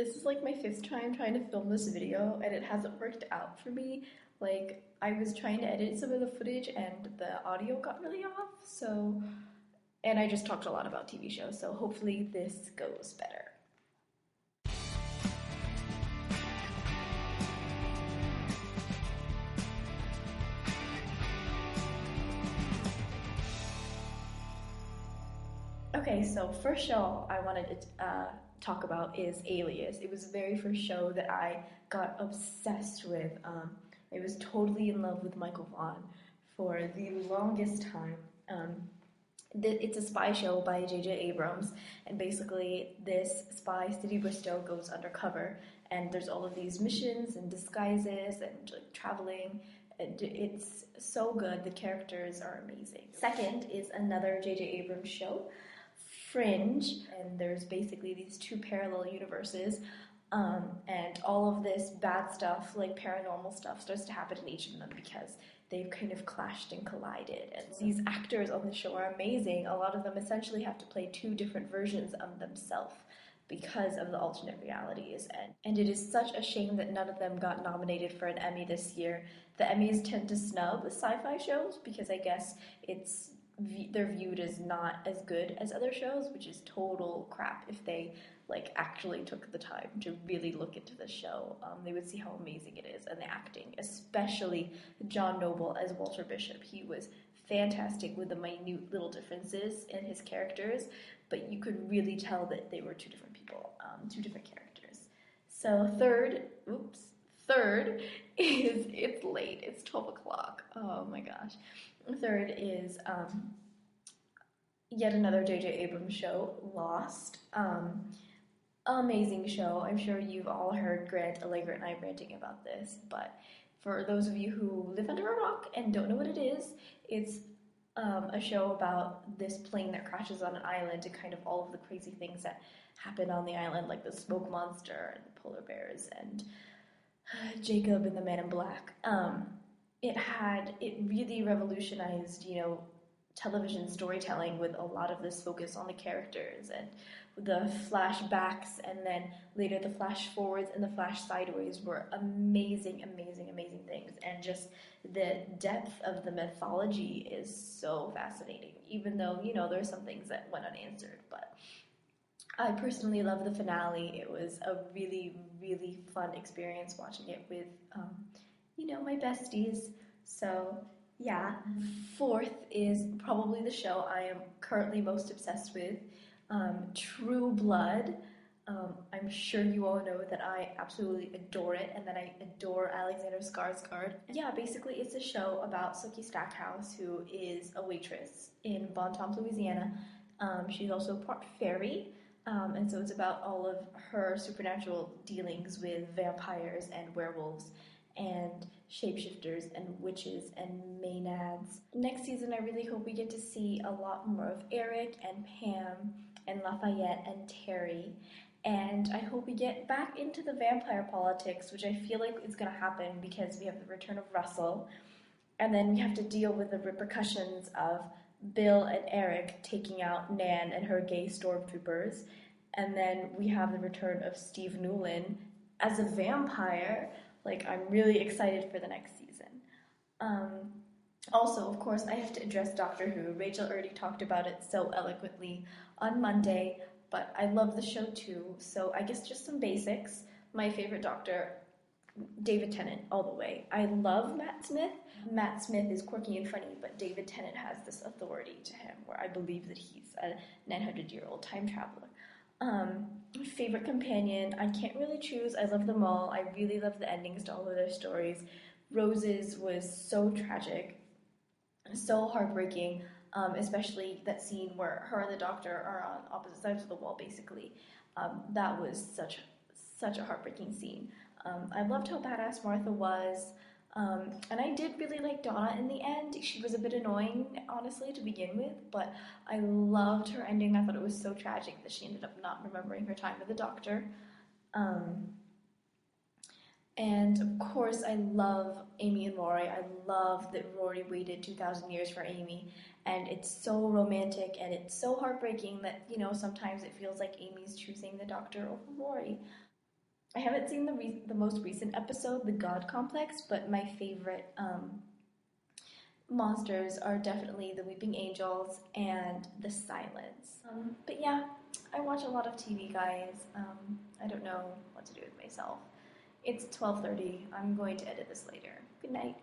This is like my fifth time trying to film this video and it hasn't worked out for me. Like, I was trying to edit some of the footage and the audio got really off, so, and I just talked a lot about TV shows, so hopefully this goes better. Okay, so first show I wanted to talk about is Alias. It was the very first show that I got obsessed with. I was totally in love with Michael Vaughn for the longest time. It's a spy show by J.J. Abrams, and basically this spy, City Bristow, goes undercover, and there's all of these missions and disguises and like traveling. And it's so good. The characters are amazing. Second is another J.J. Abrams show, Fringe, and there's basically these two parallel universes, and all of this bad stuff, like paranormal stuff, starts to happen in each of them because they've kind of clashed and collided. And these actors on the show are amazing. A lot of them essentially have to play two different versions of themselves because of the alternate realities. And it is such a shame that none of them got nominated for an Emmy this year. The Emmys tend to snub sci-fi shows because I guess they're viewed as not as good as other shows, which is total crap. If they like actually took the time to really look into the show, they would see how amazing it is. And the acting, especially John Noble as Walter Bishop, he was fantastic with the minute little differences in his characters, but you could really tell that they were two different people, two different characters. So third is, it's late, it's 12 o'clock, oh my gosh. Third is yet another J.J. Abrams show, Lost. Amazing show. I'm sure you've all heard Grant, Allegra, and I ranting about this, but for those of you who live under a rock and don't know what it is, it's a show about this plane that crashes on an island and kind of all of the crazy things that happen on the island, like the smoke monster and the polar bears and Jacob and the Man in Black. It really revolutionized, television storytelling with a lot of this focus on the characters and the flashbacks, and then later the flash forwards and the flash sideways were amazing, amazing, amazing things. And just the depth of the mythology is so fascinating, even though, there's some things that went unanswered. But I personally love the finale. It was a really, really fun experience watching it with, my besties. So, yeah. Fourth is probably the show I am currently most obsessed with, True Blood. I'm sure you all know that I absolutely adore it and that I adore Alexander Skarsgård. Yeah, basically it's a show about Sookie Stackhouse, who is a waitress in Bon Temps, Louisiana. She's also part fairy, and so it's about all of her supernatural dealings with vampires and werewolves and shapeshifters and witches and maenads. Next season, I really hope we get to see a lot more of Eric and Pam and Lafayette and Terry. And I hope we get back into the vampire politics, which I feel like is going to happen because we have the return of Russell. And then we have to deal with the repercussions of Bill and Eric taking out Nan and her gay stormtroopers. And then we have the return of Steve Newlin as a vampire. Like, I'm really excited for the next season. Also, of course, I have to address Doctor Who. Rachel already talked about it so eloquently on Monday, but I love the show too. So I guess just some basics. My favorite Doctor, David Tennant, all the way. I love Matt Smith. Matt Smith is quirky and funny, but David Tennant has this authority to him where I believe that he's a 900-year-old time traveler. Favorite companion, I can't really choose. I love them all. I really love the endings to all of their stories. Rose's was so tragic, so heartbreaking, especially that scene where her and the Doctor are on opposite sides of the wall, basically. That was such a heartbreaking scene. I loved how badass Martha was. And I did really like Donna in the end. She was a bit annoying, honestly, to begin with, but I loved her ending. I thought it was so tragic that she ended up not remembering her time with the Doctor. And of course, I love Amy and Rory. I love that Rory waited 2,000 years for Amy, and it's so romantic and it's so heartbreaking that, sometimes it feels like Amy's choosing the Doctor over Rory. I haven't seen the most recent episode, the God Complex, but my favorite monsters are definitely the Weeping Angels and the Silence. But yeah, I watch a lot of TV, guys. I don't know what to do with myself. It's 12:30. I'm going to edit this later. Good night.